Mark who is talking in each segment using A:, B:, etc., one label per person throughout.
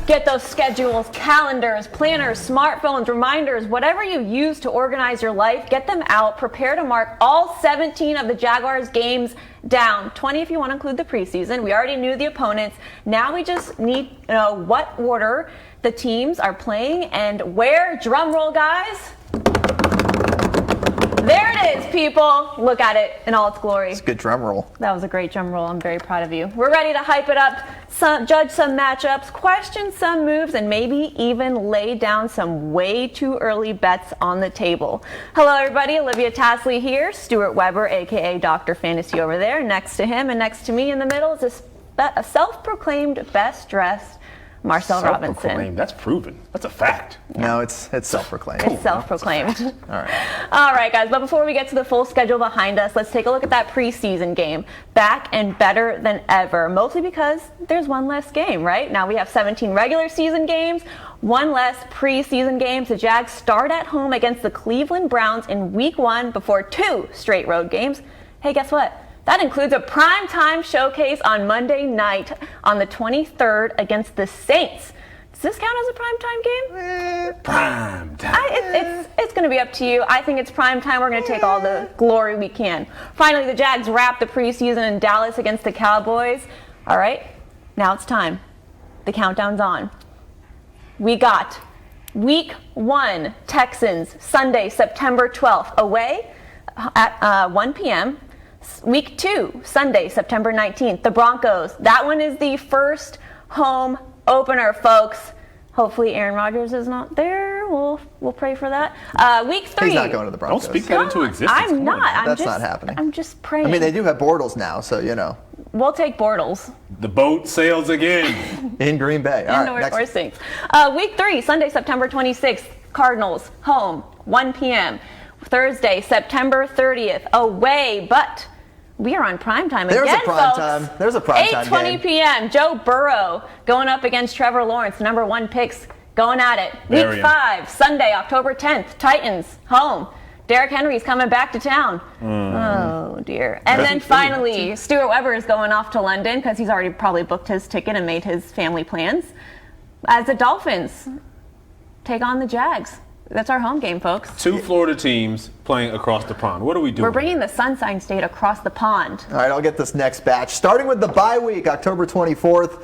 A: Get those schedules, calendars, planners, smartphones, reminders, whatever you use to organize your life, get them out. Prepare to mark all 17 of the Jaguars games down. 20 if you want to include the preseason. We already knew the opponents. Now we just need to know what order the teams are playing and where. Drum roll, guys. There it is, people. Look at it in all its glory.
B: It's a good drum roll.
A: That was a great drum roll. I'm very proud of you. We're ready to hype it up, judge some matchups, question some moves, and maybe even lay down some way too early bets on the table. Hello, everybody. Olivia Tassely here. Stuart Weber, a.k.a. Dr. Fantasy over there. Next to him and next to me in the middle is a self-proclaimed best-dressed Marcel Robinson.
C: That's proven. That's a fact.
B: No, it's self-proclaimed.
A: It's self-proclaimed.
B: All
A: right, guys. But before we get to the full schedule behind us, let's take a look at that preseason game. Back and better than ever, mostly because there's one less game, right? Now we have 17 regular season games, one less preseason games. The Jags start at home against the Cleveland Browns in Week 1 before 2 straight road games. Hey, guess what? That includes a primetime showcase on Monday night on the 23rd against the Saints. Does this count as a primetime game?
C: Primetime.
A: It's going to be up to you. I think it's primetime. We're going to take all the glory we can. Finally, the Jags wrap the preseason in Dallas against the Cowboys. All right, now it's time. The countdown's on. We got Week 1, Texans, Sunday, September 12th, away at 1 p.m., Week 2, Sunday, September 19th, the Broncos. That one is the first home opener, folks. Hopefully Aaron Rodgers is not there. We'll pray for that. Week 3.
B: He's not going to the Broncos.
C: Don't speak that into existence.
A: I'm not.
B: That's not happening.
A: I'm just praying.
B: I mean, they do have Bortles now, so you know.
A: We'll take Bortles.
C: The boat sails again.
B: In Green Bay. All right,
A: or Saints. Week 3, Sunday, September 26th, Cardinals, home, 1 p.m. Thursday, September 30th, away, but we are on primetime again, folks.
B: There's a primetime
A: 8:20 p.m. Joe Burrow going up against Trevor Lawrence, number 1 picks, going at it. Week 5, Sunday, October 10th, Titans, home. Derrick Henry's coming back to town. Oh, dear. And then finally, Stuart Weber is going off to London because he's already probably booked his ticket and made his family plans as the Dolphins take on the Jags. That's our home game, folks.
C: 2 Florida teams playing across the pond. What are we doing?
A: We're bringing the Sunshine State across the pond.
B: All right, I'll get this next batch. Starting with the bye week, October 24th.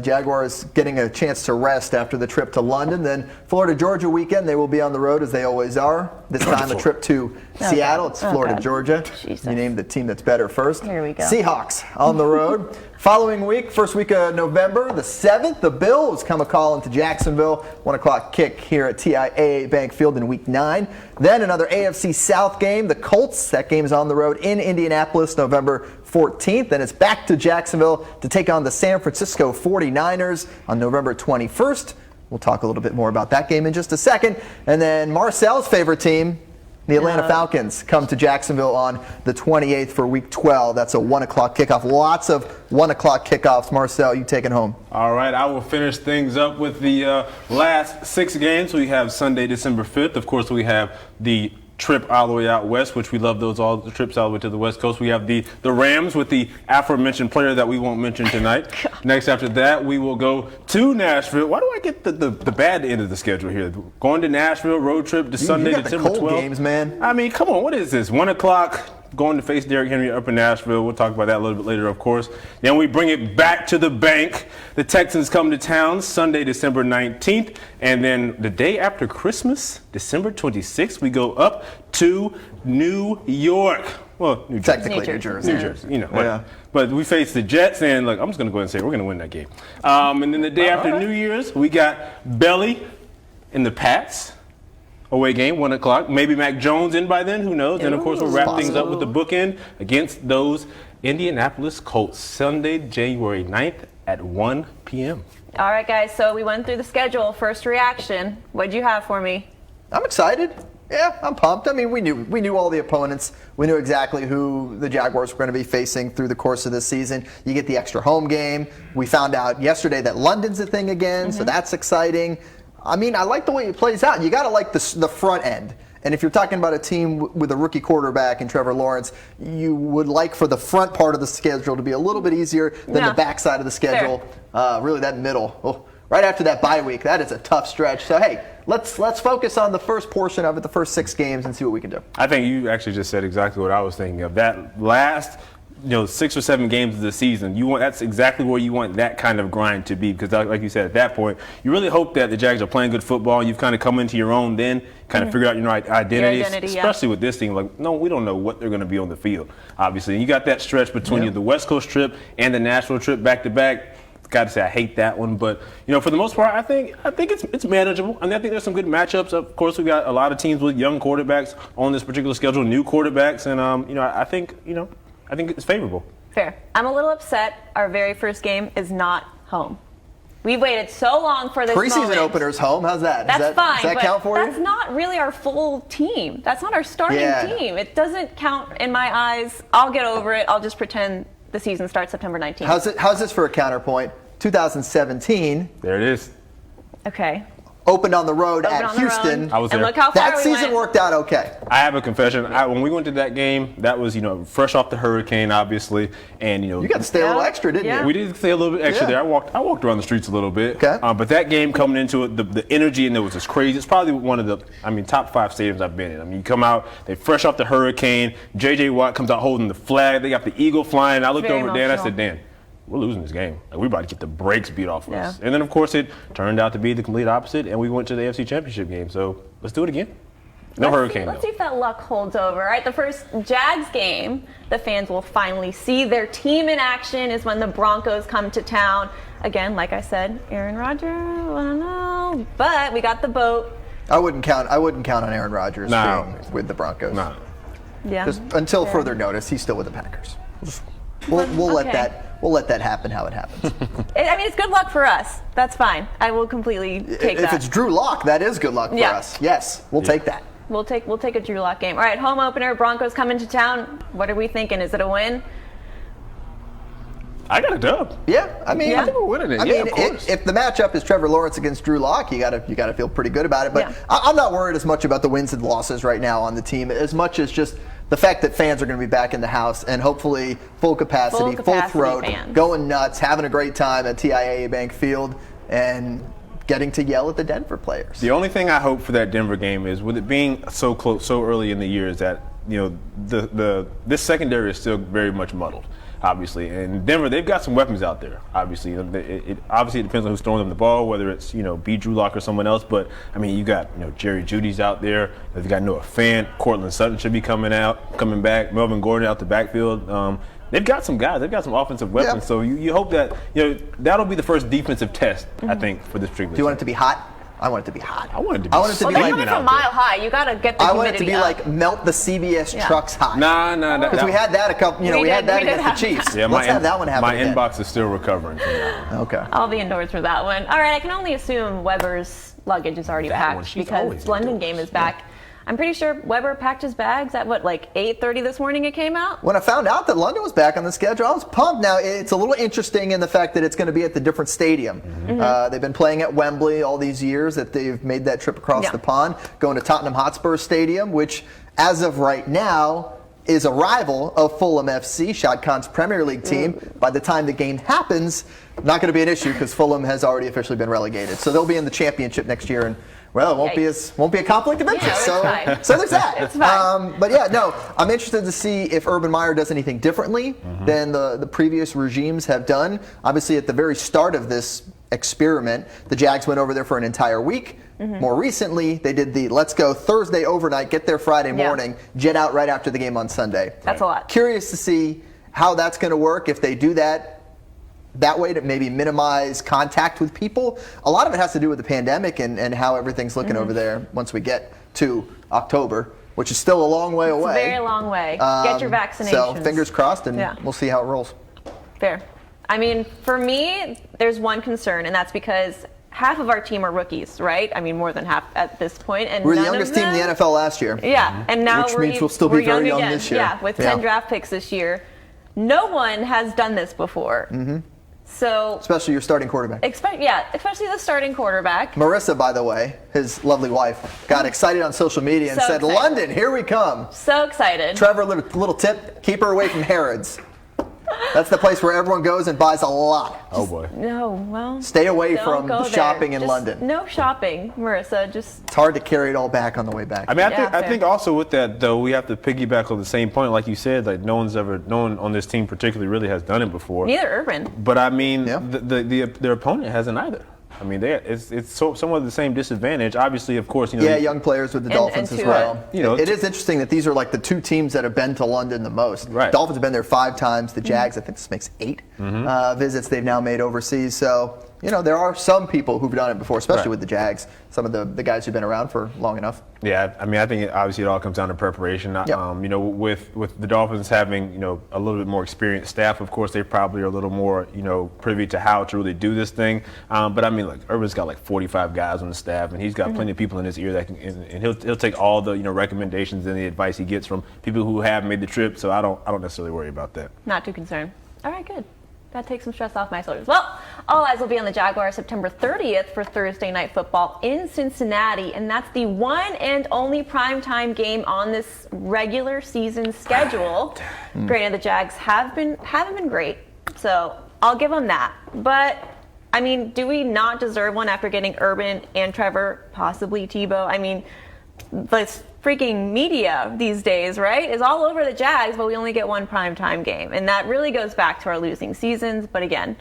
B: Jaguars getting a chance to rest after the trip to London. Then Florida-Georgia weekend, they will be on the road as they always are. This time a trip to Seattle. It's Florida-Georgia. You named the team that's better first.
A: Here we go.
B: Seahawks on the road. Following week, first week of November, the 7th, the Bills come a-calling to Jacksonville. 1 o'clock kick here at TIAA Bank Field in week 9. Then another AFC South game, the Colts. That game is on the road in Indianapolis, November 14th. Then it's back to Jacksonville to take on the San Francisco 49ers on November 21st. We'll talk a little bit more about that game in just a second. And then Marcel's favorite team, the Atlanta Falcons, come to Jacksonville on the 28th for Week 12. That's a 1 o'clock kickoff. Lots of 1 o'clock kickoffs. Marcel, you take it home.
C: All right, I will finish things up with the last 6 games. We have Sunday, December 5th. Of course, we have the trip all the way out west, which we love those all the trips all the way to the West Coast. We have the Rams with the aforementioned player that we won't mention tonight. Next after that, we will go to Nashville. Why do I get the bad end of the schedule here? Going to Nashville, road trip to Sunday, December 12th.
B: The cold games, man.
C: I mean, come on, what is this? 1 o'clock. Going to face Derrick Henry up in Nashville. We'll talk about that a little bit later, of course. Then we bring it back to the bank. The Texans come to town Sunday, December 19th. And then the day after Christmas, December 26th, we go up to New York. Well, New Jersey.
B: Technically New Jersey.
C: New Jersey, you know. Yeah. But we face the Jets, and look, I'm just going to go ahead and say we're going to win that game. And then the day after New Year's, we got Belly and the Pats. Away game, 1 o'clock. Maybe Mac Jones in by then, who knows? And, of course, we'll wrap things up with the bookend against those Indianapolis Colts, Sunday, January 9th at 1 p.m.
A: All right, guys, so we went through the schedule. First reaction, what'd you have for me?
B: I'm excited. Yeah, I'm pumped. I mean, we knew all the opponents. We knew exactly who the Jaguars were going to be facing through the course of this season. You get the extra home game. We found out yesterday that London's a thing again, so that's exciting. I mean, I like the way it plays out. You got to like the front end. And if you're talking about a team with a rookie quarterback and Trevor Lawrence, you would like for the front part of the schedule to be a little bit easier than the back side of the schedule. Really, that middle. right after that bye week. That is a tough stretch. So, hey, let's focus on the first portion of it, the first 6 games, and see what we can do.
C: I think you actually just said exactly what I was thinking of. That last 6 or 7 games of the season, that's exactly where you want that kind of grind to be, because like you said, at that point, you really hope that the Jags are playing good football. You've kind of come into your own then, kind of figure out your identity, especially with this team. Like, no, we don't know what they're going to be on the field, obviously. And you got that stretch between the West Coast trip and the Nashville trip back-to-back. Got to say, I hate that one, but for the most part, I think it's manageable. I mean, I think there's some good matchups. Of course, we got a lot of teams with young quarterbacks on this particular schedule, new quarterbacks, and I think it's favorable.
A: Fair. I'm a little upset. Our very first game is not home. We've waited so long for this
B: Preseason
A: moment.
B: opener's home. How's that?
A: That's fine.
B: Does that count for you?
A: That's not really our full team. That's not our starting team. It doesn't count in my eyes. I'll get over it. I'll just pretend the season starts September 19th.
B: How's this for a counterpoint? 2017.
C: There it is.
A: Okay.
B: Opened on the road at Houston.
C: I was there.
A: And look how far
B: That season worked out okay.
C: I have a confession. When we went to that game, that was fresh off the hurricane, obviously, and
B: you got to stay a little extra, didn't you?
C: We did stay a little bit extra there. I walked around the streets a little bit.
B: Okay.
C: But that game coming into it, the energy in there was just crazy. It's probably one of the top 5 stadiums I've been in. I mean, you come out, they fresh off the hurricane. J.J. Watt comes out holding the flag. They got the eagle flying. I looked over at Dan. I said, Dan, we're losing this game. Like, we're about to get the brakes beat off of us. And then, of course, it turned out to be the complete opposite, and we went to the AFC Championship game. So let's do it again. No hurricane,
A: Let's see if that luck holds over. All right, the first Jags game, the fans will finally see their team in action is when the Broncos come to town. Again, like I said, Aaron Rodgers, I don't know, but we got the boat.
B: I wouldn't count on Aaron Rodgers being with the Broncos.
C: No.
A: Yeah.
B: Just until further notice, he's still with the Packers. We'll let that happen how it happens.
A: I mean, it's good luck for us. That's fine. I will completely take that.
B: If it's Drew Lock, that is good luck for us. Yes, we'll take that.
A: We'll take a Drew Lock game. All right, home opener. Broncos come into town. What are we thinking? Is it a win?
C: I got a dub.
B: Yeah, I mean,
C: I think we're winning it. Of course.
B: If the matchup is Trevor Lawrence against Drew Lock, you gotta feel pretty good about it. But I'm not worried as much about the wins and losses right now on the team, as much as just the fact that fans are going to be back in the house and hopefully full capacity, full throat,
A: fans.
B: Going nuts, having a great time at TIAA Bank Field, and getting to yell at the Denver players.
C: The only thing I hope for that Denver game is, with it being so close, so early in the year, is that this secondary is still very much muddled. Obviously, and Denver, they've got some weapons out there. Obviously, it depends on who's throwing them the ball, whether it's B. Drew Lock or someone else. But I mean, you got Jerry Jeudy's out there. They've got Noah Fant. Cortland Sutton should be coming back. Melvin Gordon out the backfield. They've got some guys. They've got some offensive weapons.
B: Yep.
C: So you hope that that'll be the first defensive test, I think, for this particular.
B: Do you want it to be hot? I want it to be hot.
C: I want it to be.
A: They're coming from Mile High. You gotta get the humidity
B: I want it to be
A: up.
B: like melt the CBS trucks hot.
C: Nah.
B: Because we had that we had that against the Chiefs.
C: Yeah,
B: Let's have that one happen
C: My
B: again.
C: inbox is still recovering from that.
B: Okay.
A: I'll be indoors for that one. All right, I can only assume Weber's luggage is already packed because London game is back. I'm pretty sure Weber packed his bags at 8:30 this morning it came out?
B: When I found out that London was back on the schedule, I was pumped. Now, it's a little interesting in the fact that it's going to be at the different stadium. Mm-hmm. They've been playing at Wembley all these years that they've made that trip across the pond, going to Tottenham Hotspur Stadium, which, as of right now, is a rival of Fulham FC, Shad Khan's Premier League team. By the time the game happens, not going to be an issue because Fulham has already officially been relegated. So they'll be in the championship next year, and it won't be a conflict of interest. So there's that.
A: It's fine.
B: But I'm interested to see if Urban Meyer does anything differently than the previous regimes have done. Obviously, at the very start of this experiment, the Jags went over there for an entire week. More recently, they did the let's go Thursday overnight, get there Friday morning, jet out right after the game on Sunday.
A: That's a lot.
B: Curious to see how that's going to work if they do that way to maybe minimize contact with people. A lot of it has to do with the pandemic and how everything's looking over there once we get to October, which is still a long way away.
A: It's a very long way. Get your vaccinations.
B: So fingers crossed, and we'll see how it rolls.
A: Fair. I mean, for me, there's one concern, and that's because half of our team are rookies, right? I mean, more than half at this point. And
B: we're the youngest team in the NFL last year.
A: Yeah, and now
B: which means we'll still be very young this year.
A: Yeah, with 10 draft picks this year. No one has done this before. So,
B: especially your starting quarterback.
A: Especially the starting quarterback.
B: Marissa, by the way, his lovely wife, got excited on social media and said, "London, here we come."
A: So excited.
B: Trevor, little tip: keep her away from Harrods. That's the place where everyone goes and buys a lot.
C: Oh boy.
A: No, well.
B: Stay away
A: don't
B: from
A: go
B: the
A: there.
B: shopping in
A: Just
B: London.
A: No shopping, Marissa. Just
B: It's hard to carry it all back on the way back.
C: I mean, I
A: Yeah,
C: think
A: fair.
C: also with that though, we have to piggyback on the same point, like you said, like no one on this team particularly really has done it before.
A: neither Urban.
C: But I mean,
B: Yeah.
C: their opponent hasn't either. I mean, it's somewhat the same disadvantage. Obviously, of course,
B: Yeah, young players with the Dolphins as
A: Tua.
B: well.
C: You know,
B: it is interesting that these are like the two teams that have been to London the most.
C: Right.
B: Dolphins have been there 5 times. The Jags, I think this makes 8 visits they've now made overseas. So, there are some people who've done it before, especially
C: Right.
B: with the Jags, some of the guys who've been around for long enough.
C: Yeah, I mean, I think obviously it all comes down to preparation.
B: Yep.
C: With the Dolphins having a little bit more experienced staff, of course they probably are a little more privy to how to really do this thing. But I mean, like Urban's got like 45 guys on the staff, and he's got plenty of people in his ear that can, and he'll take all the recommendations and the advice he gets from people who have made the trip. So I don't necessarily worry about that.
A: Not too concerned. All right, good. That takes some stress off my shoulders. Well, all eyes will be on the Jaguars September 30th for Thursday Night Football in Cincinnati, and that's the one and only primetime game on this regular season schedule. Granted, the Jags haven't been great, so I'll give them that. But I mean, do we not deserve one after getting Urban and Trevor, possibly Tebow? I mean, the freaking media these days, right, is all over the Jags, but we only get one primetime game. And that really goes back to our losing seasons. But again,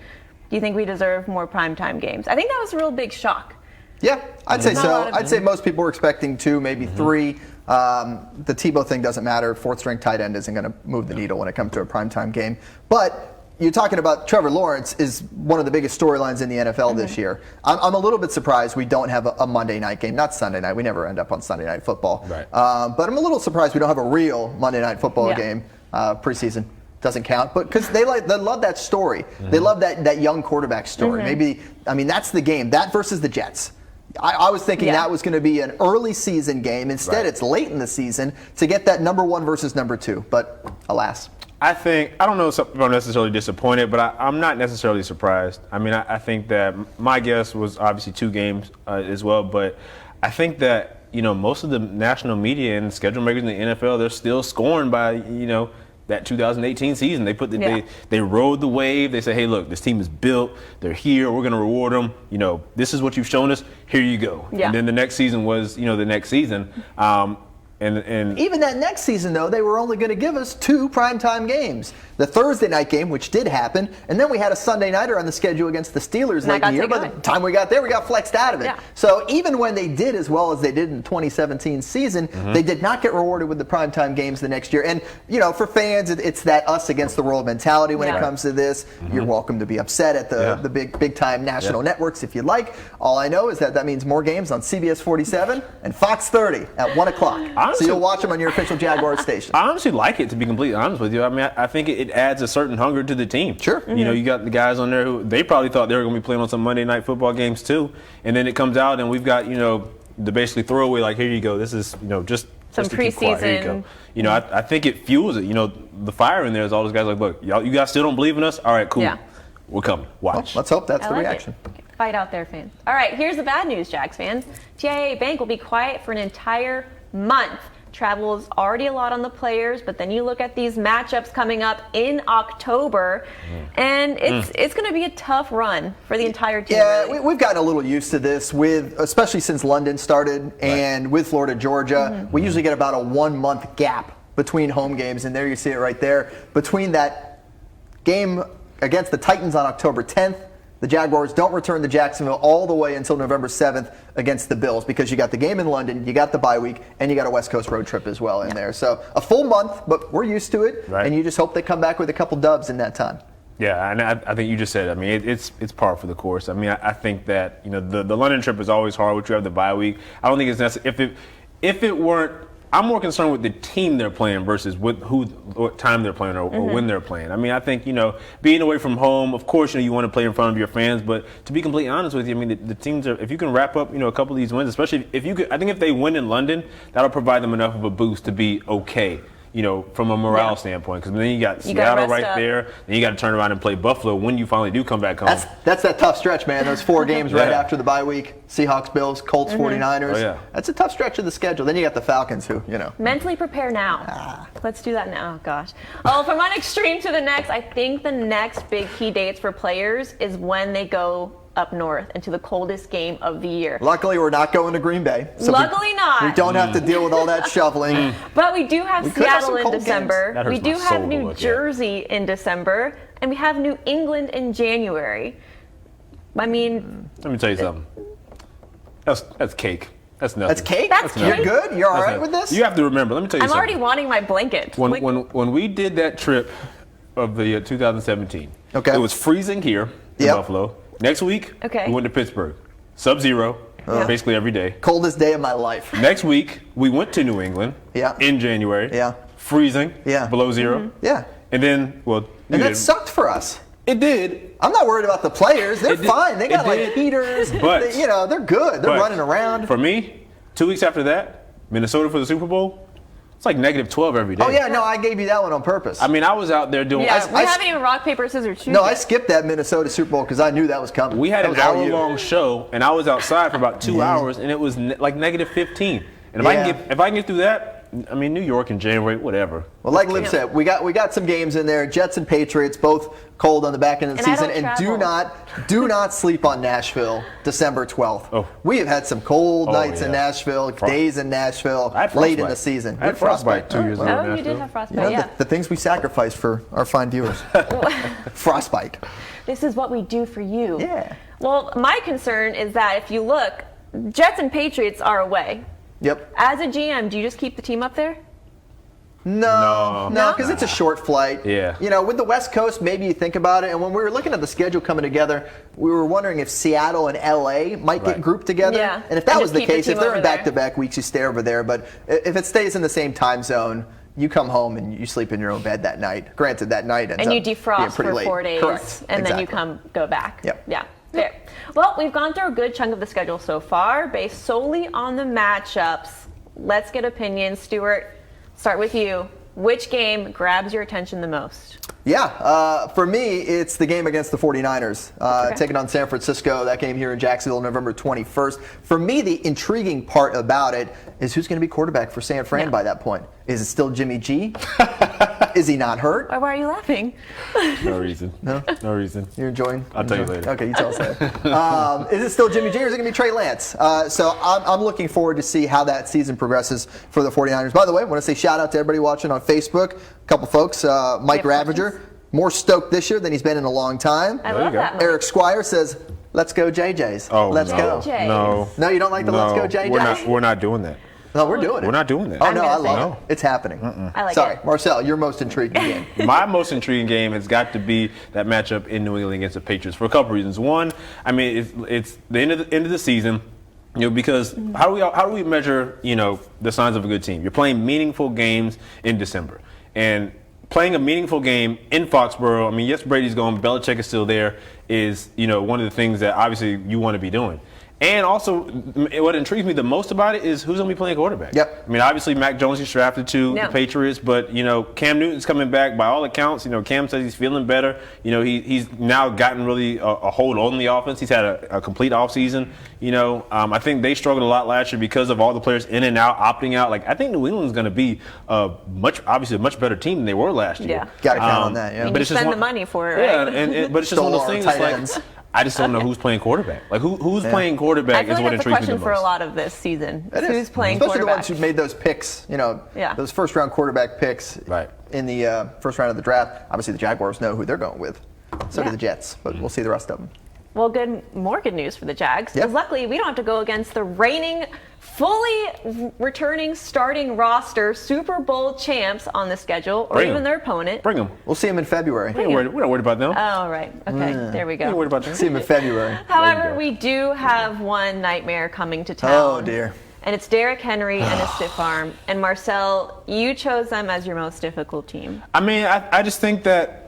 A: do you think we deserve more primetime games? I think that was a real big shock.
B: Yeah, I'd say
A: Not a
B: so.
A: lot of
B: I'd say most people were expecting 2, maybe 3. The Tebow thing doesn't matter. 4th-string tight end isn't going to move the needle when it comes to a primetime game. But you're talking about Trevor Lawrence is one of the biggest storylines in the NFL this year. I'm a little bit surprised we don't have a Monday night game, not Sunday night. We never end up on Sunday Night Football.
C: Right.
B: But I'm a little surprised we don't have a real Monday Night Football
A: Yeah.
B: game. Preseason doesn't count, but because they love that story. They love that young quarterback story. Maybe, I mean, that's the game. That versus the Jets. I was thinking that was going to be an early season game. Instead, it's late in the season to get that number 1 versus number 2. But alas.
C: I don't know if I'm necessarily disappointed, but I'm not necessarily surprised. I mean, I think that my guess was obviously 2 games as well, but I think that, most of the national media and schedule makers in the NFL, they're still scorned by, that 2018 season. They rode the wave. They say, hey, look, this team is built. They're here. We're going to reward them. This is what you've shown us. Here you go.
A: Yeah.
C: And then the next season was, the next season. And
B: even that next season, though, they were only going to give us 2 primetime games. The Thursday night game, which did happen, and then we had a Sunday nighter on the schedule against the Steelers late in the year. By the time we got there, we got flexed out of it.
A: Yeah.
B: So even when they did as well as they did in the 2017 season, they did not get rewarded with the primetime games the next year. And, for fans, it's that us against the world mentality when it comes to this. You're welcome to be upset at the big time national networks if you like. All I know is that means more games on CBS 47 and Fox 30 at 1 o'clock.
C: Honestly,
B: so you'll watch them on your official Jaguars station.
C: I honestly like it, to be completely honest with you. I mean, I think it adds a certain hunger to the team.
B: Sure.
C: You got the guys on there who they probably thought they were going to be playing on some Monday Night Football games too, and then it comes out and we've got the basically throwaway, like, here you go. This is just
A: Some
C: to keep quiet. Here you go. I think it fuels it. The fire in there is all those guys like, look, you guys still don't believe in us? All right, cool.
A: Yeah.
C: We're coming. Watch.
B: Well, let's hope that's
A: I
B: the
A: like
B: reaction.
A: it. Fight out there, fans. All right, here's the bad news, Jags fans. TIAA Bank will be quiet for an entire month. Travel is already a lot on the players, but then you look at these matchups coming up in October, and it's going to be a tough run for the entire team.
B: Yeah,
A: really.
B: we've gotten a little used to this, especially since London started and with Florida, Georgia. We usually get about a 1-month gap between home games, and there you see it right there. Between that game against the Titans on October 10th, the Jaguars don't return to Jacksonville all the way until November 7th against the Bills, because you got the game in London, you got the bye week, and you got a West Coast road trip as well in there. So a full month, but we're used to it, and you just hope they come back with a couple dubs in that time.
C: Yeah, and I think you just said, I mean, it's par for the course. I mean, I think that, the London trip is always hard, which you have the bye week. I don't think it's necessary. If it weren't, I'm more concerned with the team they're playing versus what time they're playing or when they're playing. I mean, I think, being away from home, of course, you want to play in front of your fans, but to be completely honest with you, I mean, the teams if you can wrap up, a couple of these wins, especially if you could, I think if they win in London, that'll provide them enough of a boost to be okay. from a morale
A: Yeah.
C: standpoint. Because then you got
A: You gotta
C: Seattle
A: rest
C: right
A: up.
C: there. Then you got to turn around and play Buffalo when you finally do come back home.
B: That's that tough stretch, man. Those 4 games right
C: Yeah.
B: after the bye week. Seahawks, Bills, Colts, 49ers.
C: Oh, yeah.
B: That's a tough stretch of the schedule. Then you got the Falcons who,
A: Mentally prepare now. Let's do that now. Oh, gosh. Well, from one extreme to the next, I think the next big key dates for players is when they go up north into the coldest game of the year.
B: Luckily, we're not going to Green Bay.
A: Luckily not.
B: We don't have to deal with all that shoveling.
A: But we do have
B: could have
A: Seattle
B: some
A: in
B: cold games.
A: December.
C: That hurts
A: We do
C: my
A: have
C: soul to
A: New
C: look at.
A: Jersey in December. And we have New England in January. I mean,
C: Let me tell you something. That's cake. That's nothing.
B: That's cake?
A: That's
B: You're
A: cake?
B: good? You're all
C: That's
B: right
C: nothing.
B: with this?
C: You have to remember. Let me tell you
A: I'm
C: something.
A: already wanting my blanket. Like,
C: When we did that trip of the 2017,
B: Okay.
C: it was freezing here in
B: Yep.
C: Buffalo. Next week,
A: Okay.
C: we went to Pittsburgh. Sub-zero, basically every day.
B: Coldest day of my life.
C: Next week, we went to New England
B: Yeah.
C: in January.
B: Yeah.
C: Freezing,
B: Yeah.
C: below 0.
B: Yeah.
C: And then,
B: And that
C: didn't-
B: sucked for us.
C: it did.
B: I'm not worried about the players. They're
C: It did-
B: fine. They
C: it
B: got like
C: did.
B: heaters.
C: But-
B: they're good. They're
C: But
B: running around.
C: For me, 2 weeks after that, Minnesota for the Super Bowl, it's like -12 every day.
B: Oh yeah, no, I gave you that one on purpose.
C: I mean, I was out there doing.
A: yeah, we
B: I-
A: haven't even rock, paper, scissors, shoot
B: no, I
A: yet.
B: skipped that Minnesota Super Bowl because I knew that was coming.
C: We had
B: That
C: an
B: was all you.
C: hour-long show, and I was outside for about 2
B: Yeah.
C: hours, and it was like -15. And if
B: Yeah.
C: I can get through that, I mean, New York in January, whatever.
B: Well, like Liv said, we got some games in there. Jets and Patriots, both cold on the back end of the
A: And I
B: season.
A: don't
B: And
A: travel.
B: do not sleep on Nashville, December 12th.
C: Oh.
B: We have had some cold
C: Oh,
B: nights in
C: yeah.
B: Nashville, days in Nashville,
C: I had
B: late in
C: frostbite.
B: the season.
C: I had
B: You
C: frostbite 2 years ago.
A: Oh,
C: in
A: you did
C: Nashville.
A: have frostbite,
B: You know,
A: yeah.
B: the things we sacrifice for our fine viewers. Frostbite.
A: This is what we do for you.
B: Yeah.
A: Well, my concern is that if you look, Jets and Patriots are away.
B: Yep.
A: As a GM, do you just keep the team up there?
B: No,
C: No.
B: because it's a short flight.
C: Yeah.
B: With the West Coast, maybe you think about it. And when we were looking at the schedule coming together, we were wondering if Seattle and LA might get
C: Right.
B: grouped together.
A: Yeah.
B: And if that
A: And
B: was
A: just
B: the
A: keep the
B: case, if
A: team
B: they're
A: over
B: in
A: there.
B: back-to-back weeks, you stay over there. But if it stays in the same time zone, you come home and you sleep in your own bed that night. Granted, that night ends
A: And you
B: up being
A: defrost
B: pretty
A: for
B: late.
A: 4 days,
B: Correct.
A: and then you
B: Exactly.
A: go back.
B: Yep.
A: Yeah. Fair. Well, we've gone through a good chunk of the schedule so far, based solely on the matchups. Let's get opinions. Stuart, start with you. Which game grabs your attention the most?
B: Yeah, for me, it's the game against the 49ers, taking on San Francisco. That game here in Jacksonville, November 21st. For me, the intriguing part about it is who's going to be quarterback for San Fran
A: Yeah.
B: by that point. Is it still Jimmy G? Is he not hurt?
A: Why are you laughing?
C: No reason. No reason.
B: You're enjoying?
C: I'll tell you later.
B: Okay, you tell us later. Is it still Jimmy G or is it going to be Trey Lance? So I'm looking forward to see how that season progresses for the 49ers. By the way, I want to say shout out to everybody watching on Facebook. A couple folks, Mike
A: have
B: Ravager,
A: questions?
B: more stoked this year than he's been in a long time.
A: I
C: There you
A: love
C: go.
A: that. Mike.
B: Eric Squire says, let's go JJ's.
C: Oh,
B: let's
C: no.
B: go.
A: JJ.
C: No.
B: No, you don't like the let's go JJ's?
C: We're not doing that.
B: No, we're doing it.
C: We're not doing that.
B: Oh,
A: I'm
B: no,
A: gonna
B: I
A: say
B: love
C: no.
B: it. It's happening.
A: I like
B: Sorry,
A: it.
B: Marcel, your most intriguing game.
C: My most intriguing game has got to be that matchup in New England against the Patriots for a couple reasons. One, I mean, it's the end of the season. Because how do we measure the signs of a good team? You're playing meaningful games in December, and playing a meaningful game in Foxborough. I mean, yes, Brady's gone, Belichick is still there. Is one of the things that obviously you want to be doing. And also, what intrigues me the most about it is who's going to be playing quarterback.
B: Yep.
C: I mean, obviously, Mac Jones is drafted to
A: Yeah.
C: the Patriots, but, Cam Newton's coming back. By all accounts, Cam says he's feeling better. He's now gotten really a hold on the offense. He's had a complete offseason. I think they struggled a lot last year because of all the players in and out, opting out. Like, I think New England's going to be obviously a much better team than they were last year.
A: Yeah.
B: Got to count on that, yeah.
A: And
C: But
A: you
C: it's just
A: spend
C: one-
A: the money for it,
C: Yeah,
A: right?
C: but it's just one of those
B: Stole our
C: things.
B: tight
C: Like,
B: ends.
C: I just don't know who's playing quarterback. Like, who's playing
A: I
C: quarterback
A: feel
C: is
A: like
C: what
A: that's the
C: intrigues me
A: question
C: the
A: for a
C: most.
A: lot of this season.
B: It is.
A: Who's playing
B: Especially
A: quarterback?
B: the ones who made those picks,
A: Yeah.
B: those first-round quarterback picks
C: Right.
B: in the first round of the draft. Obviously, the Jaguars know who they're going with. So
A: Yeah.
B: do the Jets, but we'll see the rest of them.
A: Well, more good news for the Jags.
B: Yep.
A: Because luckily, we don't have to go against the reigning, fully returning starting roster Super Bowl champs on the schedule, or
C: Bring
A: even
C: 'em.
A: their opponent.
C: Bring them.
B: We'll see them in February.
C: We're not worried about them.
A: Oh, right. Okay, there we
C: We're not
A: go.
C: worried about them.
B: See them in February.
A: However,
C: go.
A: we do have one nightmare coming to town.
B: Oh, dear.
A: And it's Derrick Henry and a stiff arm. And Marcel, you chose them as your most difficult team.
C: I mean, I just think that,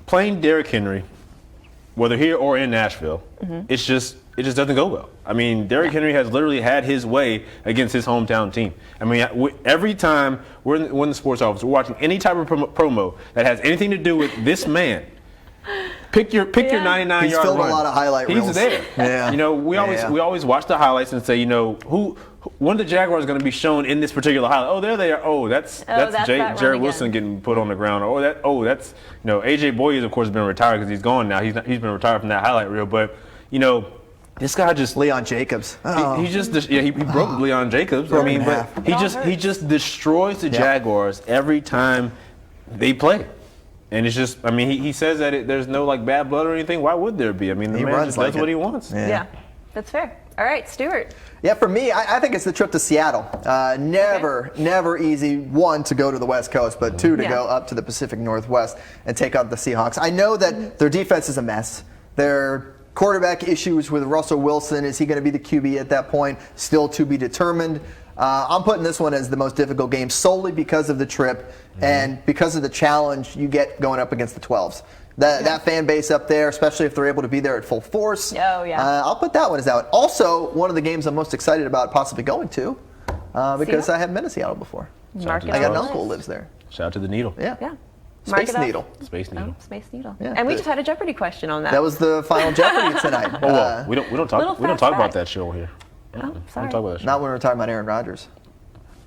C: playing Derrick Henry whether here or in Nashville, it just doesn't go well. I mean, Derrick Henry has literally had his way against his hometown team. I mean, every time we're in the sports office, we're watching any type of promo that has anything to do with this man. Pick your 99-yard run.
B: He's filled a lot of highlight reels.
C: He's there.
B: Yeah.
C: You know, we always watch the highlights and say, you know, one of the Jaguars is going to be shown in this particular highlight. Oh, there they are. Oh, that's Jared Wilson getting put on the ground. That's you know, AJ Boye, of course, has been retired because he's gone now. He's been retired from that highlight reel. But you know, this guy just
B: Leon Jacobs.
C: He broke Leon Jacobs. I mean, but he just destroys the Jaguars every time they play. And it's just, I mean, he says that there's no like bad blood or anything. Why would there be? I mean, the man just does what he wants.
A: Yeah, that's fair. All right, Stuart.
B: Yeah, for me, I think it's the trip to Seattle. Never easy, one, to go to the West Coast, but two, to go up to the Pacific Northwest and take on the Seahawks. I know that their defense is a mess. Their quarterback issues with Russell Wilson, is he going to be the QB at that point? Still to be determined. I'm putting this one as the most difficult game solely because of the trip and because of the challenge you get going up against the 12s. That fan base up there, especially if they're able to be there at full force.
A: Oh, yeah.
B: I'll put that one as out. Also, one of the games I'm most excited about possibly going to because I haven't been to Seattle before. I got an uncle who lives there.
C: Shout out to the Needle.
B: Yeah.
A: Space
B: Needle.
C: Space Needle.
A: Oh, Space Needle.
B: Yeah.
A: And we just had a Jeopardy question on that.
B: That was the final Jeopardy tonight.
C: Oh, we don't talk about that show here.
A: Oh, sorry.
C: We don't talk about that show.
B: Not when we're talking about Aaron Rodgers.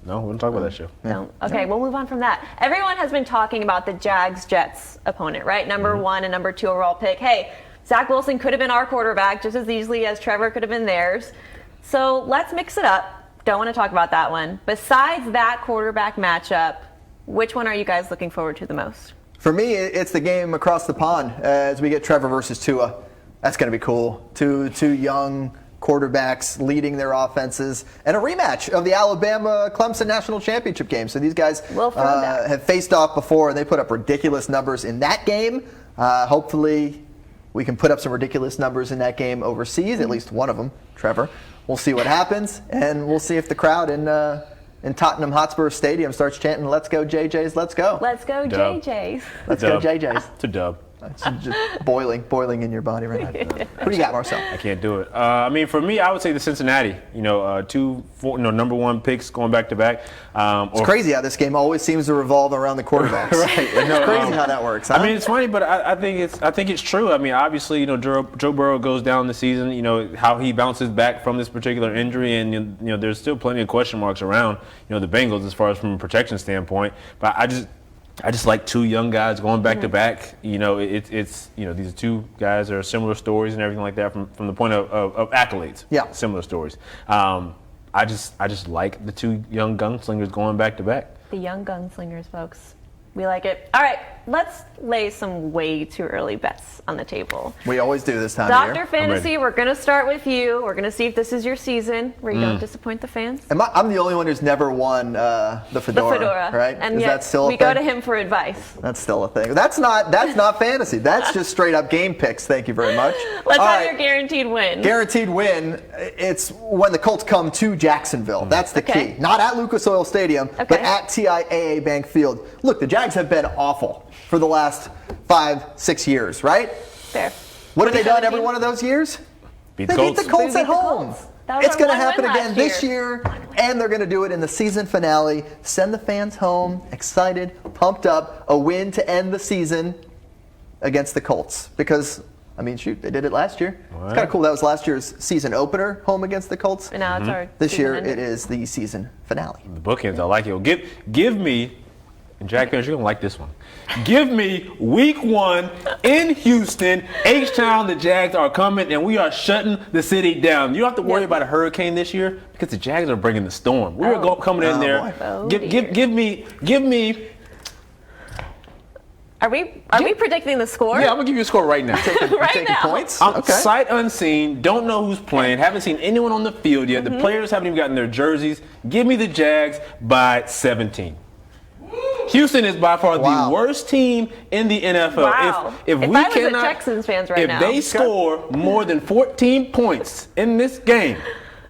C: No, we don't talk about that show.
A: No. Okay, we'll move on from that. Everyone has been talking about the Jags-Jets opponent, right? Number 1 and number 2 overall pick. Hey, Zach Wilson could have been our quarterback just as easily as Trevor could have been theirs. So let's mix it up. Don't want to talk about that one. Besides that quarterback matchup, which one are you guys looking forward to the most?
B: For me, it's the game across the pond as we get Trevor versus Tua. That's going to be cool. Two young quarterbacks leading their offenses, and a rematch of the Alabama-Clemson national championship game. So these guys have faced off before, and they put up ridiculous numbers in that game. Hopefully, we can put up some ridiculous numbers in that game overseas, at least one of them, Trevor. We'll see what happens, and we'll see if the crowd in Tottenham Hotspur Stadium starts chanting, "Let's go JJs, let's go."
A: Let's go
C: Dub.
A: JJs.
B: Let's go JJs.
C: It's a dub.
B: It's just boiling in your body right now. Who do you got, Marcel?
C: I can't do it. I mean, for me, I would say the Cincinnati. Number 1 picks going back to back.
B: It's crazy how this game always seems to revolve around the quarterbacks.
C: Right.
B: It's crazy how that works. Huh?
C: I mean, it's funny, but I think it's true. I mean, obviously, Joe Burrow goes down the season. You know how he bounces back from this particular injury, and there's still plenty of question marks around the Bengals as far as from a protection standpoint. But I just like 2 young guys going back to back. These are 2 guys that are similar stories and everything like that from the point of accolades.
B: Yeah,
C: similar stories. I just like the 2 young gunslingers going back to back.
A: The young gunslingers, folks. We like it. All right, let's lay some way too early bets on the table.
B: We always do this time of year.
A: Dr. Fantasy, we're going to start with you. We're going to see if this is your season where you don't disappoint the fans.
B: I'm the only one who's never won the fedora, right?
A: And
B: is
A: yet
B: that still a
A: we
B: thing?
A: go to him for advice.
B: That's still a thing. That's not fantasy. That's just straight up game picks. Thank you very much.
A: Let's have your guaranteed win.
B: Guaranteed win. It's when the Colts come to Jacksonville. That's the key. Not at Lucas Oil Stadium, but at TIAA Bank Field. Look, the Jags have been awful for the last 5-6 years, right?
A: Fair.
B: What have they done every one of those years?
C: Beat
B: They beat the Colts at home. It's going to happen again this year, and they're going to do it in the season finale. Send the fans home, excited, pumped up, a win to end the season against the Colts. Because, I mean, shoot, they did it last year.
C: Right.
B: It's kind of cool. That was last year's season opener, home against the Colts.
A: And now it's our
B: This year,
A: ending.
B: it is the season finale.
C: The bookends, I like it. Give me, and Jack Fans, you're going to like this one. Give me week 1 in Houston, H-Town. The Jags are coming, and we are shutting the city down. You don't have to worry about a hurricane this year because the Jags are bringing the storm. We were coming in there. Give me.
A: Are we predicting the score?
C: Yeah, I'm going to give you a score right now.
B: Taking points?
C: I'm
B: Okay.
C: sight unseen, don't know who's playing, haven't seen anyone on the field yet. The players haven't even gotten their jerseys. Give me the Jags by 17. Houston is by far the worst team in the NFL.
A: Wow.
C: If
A: I was a Texans fans right now.
C: If they score more than 14 points in this game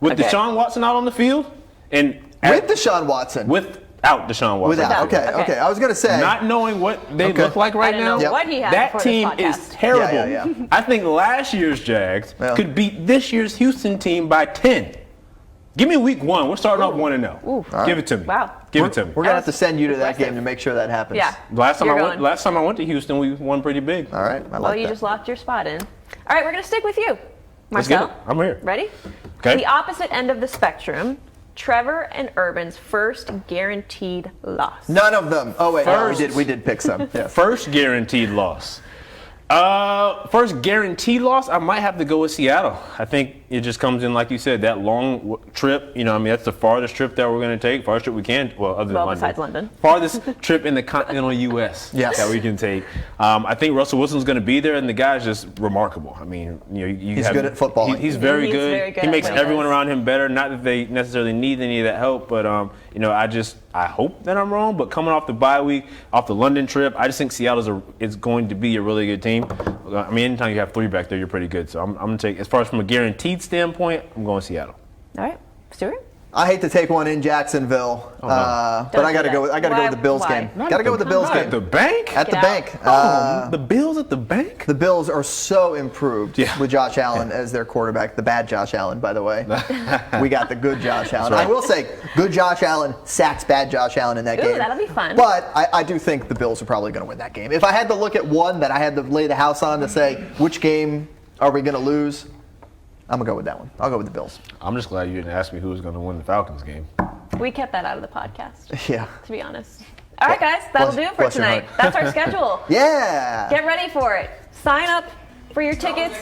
C: with Deshaun Watson out on the field, and
B: With Deshaun Watson.
C: with without Deshaun Watson.
B: Without. Okay. I was gonna say.
C: Not knowing what they look like right
A: I didn't
C: now.
A: know what he had
C: that
A: before
C: team
A: this
C: is
A: podcast.
C: terrible.
B: Yeah.
C: I think last year's Jags could beat this year's Houston team by 10. Give me week 1. We're starting off 1-0. Give it to me.
A: Wow.
C: Give it to me.
B: We're gonna have to send you to that
A: impressive.
B: game to make sure that happens.
A: Yeah.
C: Last time
A: You're
C: I went to Houston, we won pretty big.
B: All right. I like
A: Well, you
B: that.
A: just locked your spot in. All right, we're going to stick with you,
C: Let's get
A: Marcel.
C: it. I'm here.
A: Ready?
C: Okay.
A: The opposite end of the spectrum, Trevor and Urban's first guaranteed loss.
B: None of them. Oh wait, no,
C: First.
B: we did pick some. Yes.
C: First guaranteed loss. First guaranteed loss, I might have to go with Seattle. I think it just comes in, like you said, that long trip. That's the farthest trip that we're going to take. Farthest trip we can, other than London.
A: Besides London.
C: Farthest trip in the continental U.S.
B: Yes.
C: that we can take. I think Russell Wilson's going to be there, and the guy's just remarkable. I mean,
B: He's good at footballing.
C: He's very
A: He's
C: good.
A: very good
C: He
A: at
C: makes
A: what he
C: everyone
A: does.
C: around him better. Not that they necessarily need any of that help, but I hope that I'm wrong. But coming off the bye week, off the London trip, I just think Seattle is going to be a really good team. I mean, anytime you have 3 back there, you're pretty good. So I'm going to take, as far as from a guaranteed standpoint, I'm going Seattle.
A: All right, Stuart?
B: I hate to take one in Jacksonville, but I
A: Don't
B: got to
A: do
B: go.
A: that.
B: I got to go with the Bills
A: Why?
B: game. Got to go with the Bills
C: Not
B: game.
C: at the bank?
B: At the
A: Get
B: bank.
C: The Bills at the bank?
B: The Bills are so improved
C: Yeah.
B: with Josh Allen as their quarterback. The bad Josh Allen, by the way. We got the good Josh Allen.
C: right.
B: I will say, good Josh Allen sacks bad Josh Allen in that game.
A: that'll be fun.
B: But I do think the Bills are probably going to win that game. If I had to look at one that I had to lay the house on to say which game are we going to lose, I'm going to go with that one. I'll go with the Bills.
C: I'm just glad you didn't ask me who was going to win the Falcons game.
A: We kept that out of the podcast,
B: Yeah.
A: to be honest. All right, guys, that'll do it for
B: bless your
A: tonight.
B: heart.
A: That's our schedule.
B: Yeah.
A: Get ready for it. Sign up for your tickets.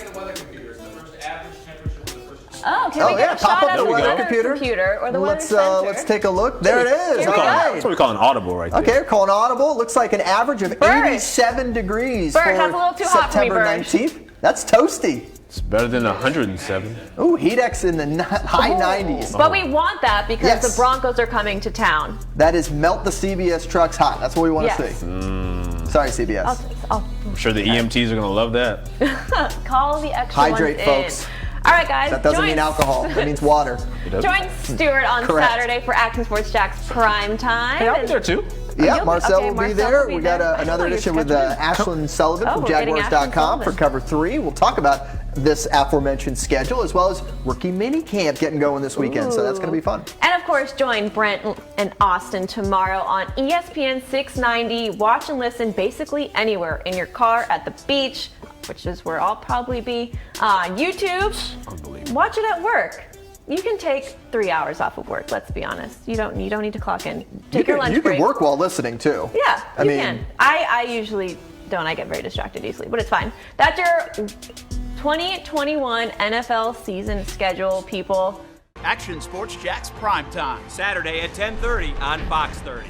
A: Oh, can we
B: Oh,
A: get
B: yeah,
A: a
B: pop
A: shot
B: up
A: at
B: the
A: the
B: weather
A: weather
B: computer.
A: or the weather
B: Let's
A: center?
B: take a look. There it is.
A: Here we
B: All
A: go.
B: right.
C: That's what we call an audible right there.
B: Okay, we're calling audible. Looks like an average of
A: Bert.
B: 87 degrees
A: Bert,
B: for
A: that's a little too hot for me,
B: September
A: Bert.
B: 19th. That's toasty.
C: It's better than 107.
B: Ooh, heatx in the high 90s.
A: But we want that because
B: Yes.
A: the Broncos are coming to town.
B: That is melt the CBS trucks hot. That's what we want to
A: Yes.
B: see. Sorry, CBS.
A: I'll
C: I'm sure the EMTs are going to love that.
A: call the extra
B: Hydrate,
A: ones
B: folks.
A: in. All right, guys.
B: That doesn't
A: join
B: mean alcohol. That means water.
A: Join Stuart on
B: Correct.
A: Saturday for Action Sports Jack's Prime Time.
C: Hey, I'll be there too.
B: Yeah,
A: You'll-
B: Marcel
A: okay,
B: will be
A: Marcel
B: there.
A: will be
B: We got
A: there. I
B: another
A: know your
B: edition with
A: schedule.
B: Ashlyn Sullivan
A: Oh,
B: from
A: we're getting
B: Jaguars.com
A: Ashlyn
B: for
A: Sullivan.
B: Cover 3. We'll talk about this aforementioned schedule as well as rookie mini camp getting going this weekend. So that's going to be fun.
A: And of course, join Brent and Austin tomorrow on ESPN 690. Watch and listen basically anywhere, in your car, at the beach, which is where I'll probably be, YouTube.
C: Unbelievable.
A: Watch it at work. You can take 3 hours off of work. Let's be honest. You don't need to clock in. Take your lunch
B: You
A: break.
B: can work while listening too.
A: Yeah,
B: I
A: you
B: mean,
A: can. I usually don't. I get very distracted easily, but it's fine. That's your 2021 NFL season schedule, people.
D: Action Sports Jack's Primetime, Saturday at 10:30 on Fox 30.